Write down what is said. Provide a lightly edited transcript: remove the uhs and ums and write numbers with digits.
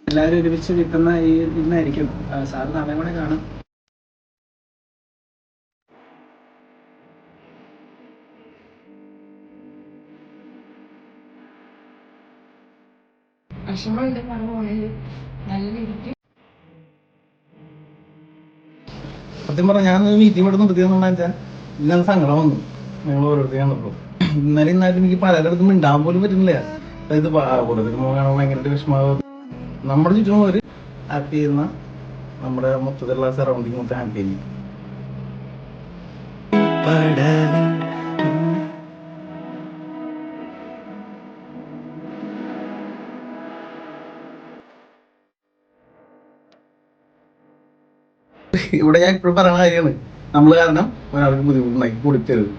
എല്ലാവരും ഒരുമിച്ച് കിട്ടുന്ന ഈ ഇന്നായിരിക്കും സാറ് നാളെ കൂടെ കാണും. സത്യം പറഞ്ഞാൽ ഞാൻ മീറ്റിംഗ് ഇവിടെ നിർത്തിയെന്ന് വെച്ചാൽ ഇന്നലെ സങ്കടം വന്നു. ഞങ്ങൾ ഓരോരുത്തർ കണ്ടപ്പോൾ ഇന്നലെ ഇന്നായിട്ട് എനിക്ക് പലരിടത്തും മിണ്ടാൻ പോലും പറ്റുന്നില്ല. അതായത് ഓരോരുത്തർ കാണാൻ ഭയങ്കരമായിട്ട് വിഷമാവും. നമ്മുടെ ചുറ്റും ഒരു ഹാപ്പി ചെയ്യുന്ന നമ്മുടെ മൊത്തത്തിലുള്ള സറൗണ്ടിങ് മൊത്തം ഹാപ്പി ചെയ്യും. ഇവിടെ ഞാൻ ഇപ്പോഴും പറയുന്ന കാര്യമാണ്, നമ്മൾ കാരണം ഒരാൾക്ക് ബുദ്ധിമുട്ടുണ്ടാക്കി കൊടുക്കരുത്.